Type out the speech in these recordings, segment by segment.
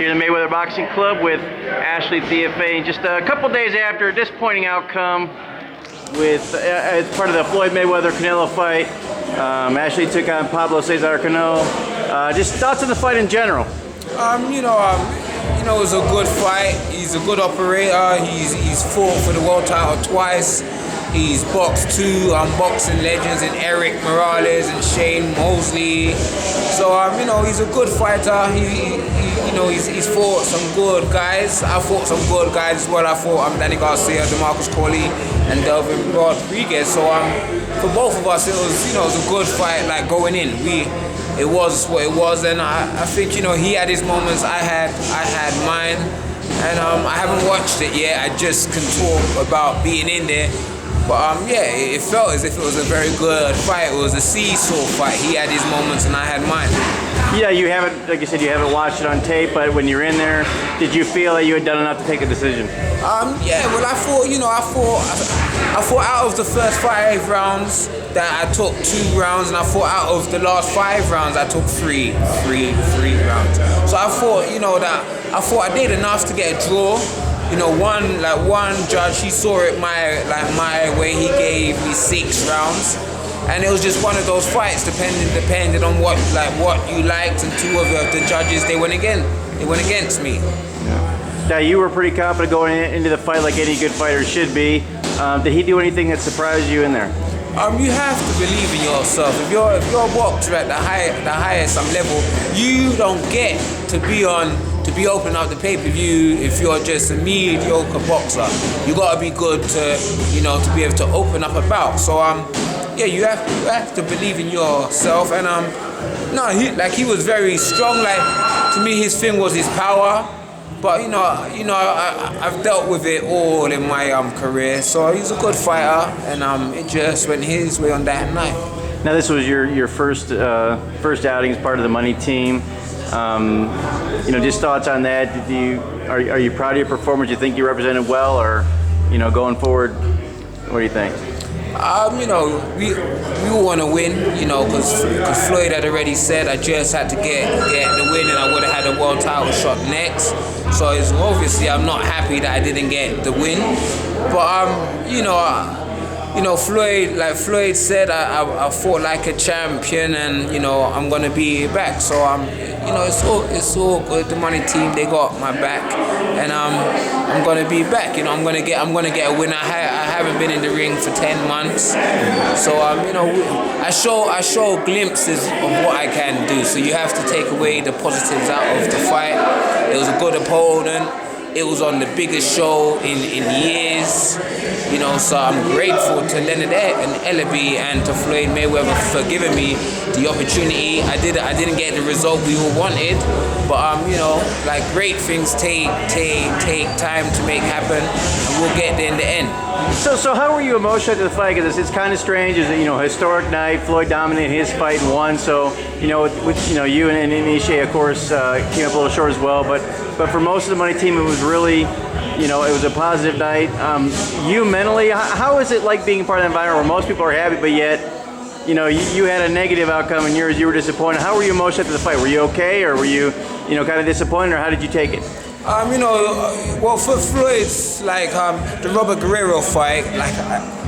Here in the Mayweather Boxing Club with Ashley Theophane. Just a couple days after a disappointing outcome with as part of the Floyd Mayweather-Canelo fight. Ashley took on Pablo Cesar Cano. Just thoughts on the fight in general. It was a good fight. He's a good operator. He's fought for the world title twice. He's boxed two boxing legends in Eric Morales and Shane Mosley. So he's a good fighter. He's fought some good guys. I fought some good guys as well. I fought Danny Garcia, DeMarcus Corley, and Delvin Rodriguez. So for both of us, it was a good fight. Like going in, it was what it was, and I think he had his moments. I had mine, and I haven't watched it yet. I just can talk about being in there. But it felt as if it was a very good fight. It was a seesaw fight. He had his moments and I had mine. Yeah, you haven't, like you said, you haven't watched it on tape, but when you're in there, did you feel that you had done enough to take a decision? Well, I thought out of the first 5 rounds that I took 2 rounds, and I thought out of the last 5 rounds I took 3 rounds. So I thought I did enough to get a draw. One judge, he saw it my way. He gave me 6 rounds, and it was just one of those fights, depending on what you liked. And 2 of the judges, they went against me. Yeah. Now you were pretty confident going into the fight, like any good fighter should be. Did he do anything that surprised you in there? You have to believe in yourself. If you're a boxer at the highest level, you don't get to be opening up the pay-per-view if you're just a mediocre boxer. You gotta be good to be able to open up a bout. So you have to believe in yourself. And he was very strong. Like, to me, his thing was his power. But I've dealt with it all in my career. So he's a good fighter, and it just went his way on that night. Now this was your first outing as part of the money team. Just thoughts on that. Are you proud of your performance? You think you represented well, or going forward, what do you think? We want to win, because Floyd had already said I just had to get the win, and I would have had a world title shot next. So it's obviously I'm not happy that I didn't get the win, but Floyd said I fought like a champion, and I'm gonna be back. So it's all good. The money team, they got my back, and I'm gonna be back. I'm gonna get a win. I haven't been in the ring for 10 months, so I show glimpses of what I can do. So you have to take away the positives out of the fight. It was a good opponent. It was on the biggest show in years, so I'm grateful to Leonard and Ellaby and to Floyd Mayweather for giving me the opportunity. I didn't get the result we all wanted, but great things take time to make happen, and we'll get there in the end. So how were you emotional at the fight? Because it's kind of strange. It's a historic night. Floyd dominated his fight and won. So you and Iniche, of course, came up a little short as well. But for most of the money team, it was really, it was a positive night. You mentally, how is it like being part of that environment where most people are happy, but yet, you had a negative outcome and you were disappointed? How were you emotional after the fight? Were you okay, or were you, kind of disappointed, or how did you take it? Well, for Floyd's, the Robert Guerrero fight,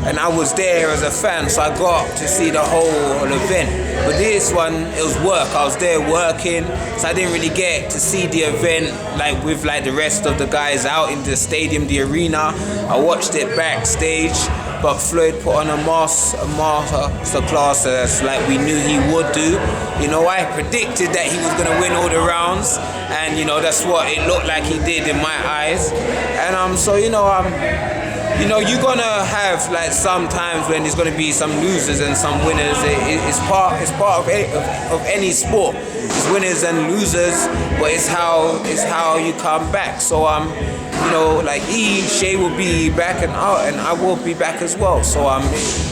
and I was there as a fan, so I got to see the whole event. But this one, it was work. I was there working, so I didn't really get to see the event with the rest of the guys out in the stadium, the arena. I watched it backstage, but Floyd put on a master class like we knew he would do. I predicted that he was going to win all the rounds, and that's what it looked like he did in my eyes. And you're gonna have some times when there's gonna be some losers and some winners. It's part of any sport. It's winners and losers, but it's how you come back. So Shay will be back, and I will be back as well. So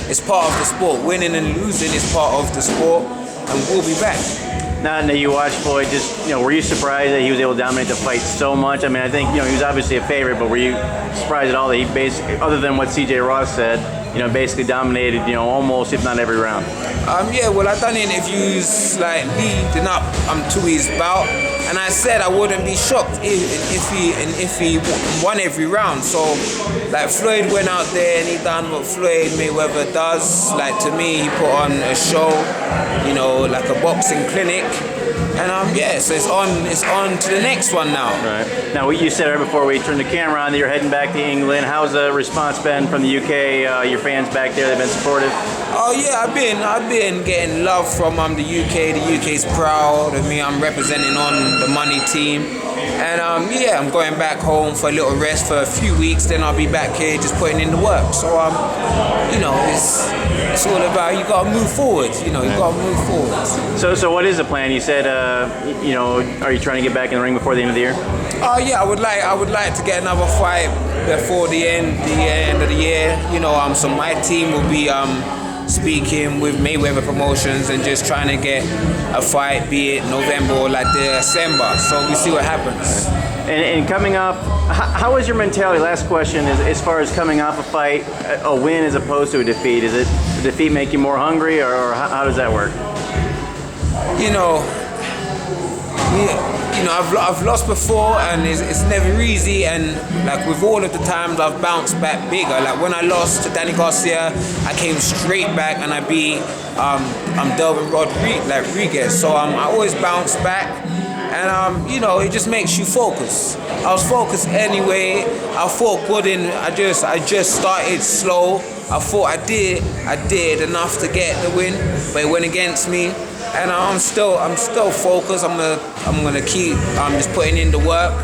it's part of the sport. Winning and losing is part of the sport, and we'll be back. Now that you watched Floyd, were you surprised that he was able to dominate the fight so much? I mean, I think, he was obviously a favorite, but were you surprised at all that he basically, other than what CJ Ross said, basically dominated, almost, if not every round? Well, I've done interviews leading up to his bout, And I said I wouldn't be shocked if he won every round. So, like, Floyd went out there and he done what Floyd Mayweather does. Like, to me, he put on a show, you know, like a boxing clinic. And yeah, so it's on to the next one now. Right. Now, you said right before we turned the camera on that you're heading back to England. How's the response been from the UK? Your fans back there, they've been supportive? Oh yeah, I've been getting love from the UK. The UK's proud of me. I'm representing on the money team. And yeah, I'm going back home for a little rest for a few weeks. Then I'll be back here just putting in the work. So you know, it's all about you got to move forward. You know, you got to move forward. So what is the plan? You said, you know, are you trying to get back in the ring before the end of the year? Oh yeah, I would like to get another fight before the end of the year. You know, so my team will be speaking with Mayweather Promotions and just trying to get a fight, be it November or like December. So we see what happens. And coming off, how is your mentality? Last question is, as far as coming off a fight, a win as opposed to a defeat. Is it the defeat make you more hungry, or how does that work? You know, I've lost before, and it's never easy. And like with all of the times, I've bounced back bigger. Like when I lost to Danny Garcia, I came straight back and I beat Delvin Rodriguez. So I always bounce back, and you know, it just makes you focus. I was focused anyway. I fought good, and I just started slow. I thought I did enough to get the win, but it went against me. And I'm still focused. I'm gonna keep just putting in the work,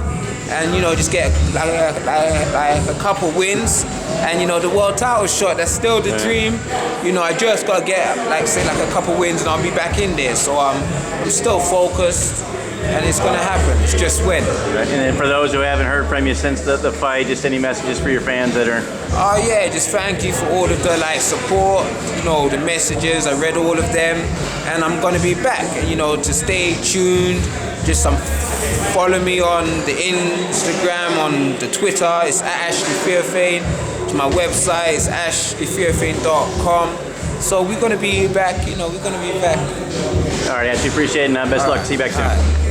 and you know, just get like a couple wins, and you know, the world title shot. That's still the dream. You know, I just gotta get like a couple wins, and I'll be back in there. So I'm still focused, and it's gonna happen. It's just when. Right. And then for those who haven't heard from you since the fight, just any messages for your fans that are. Oh yeah, just thank you for all of the support. You know, the messages. I read all of them, and I'm gonna be back. And you know, to stay tuned. Just follow me on the Instagram, on the Twitter. It's at @AshleyTheophane. To my website, it's AshleyTheophane.com. So we're gonna be back. You know, we're gonna be back. All right, Ashley, appreciate it, and best luck. See you back soon.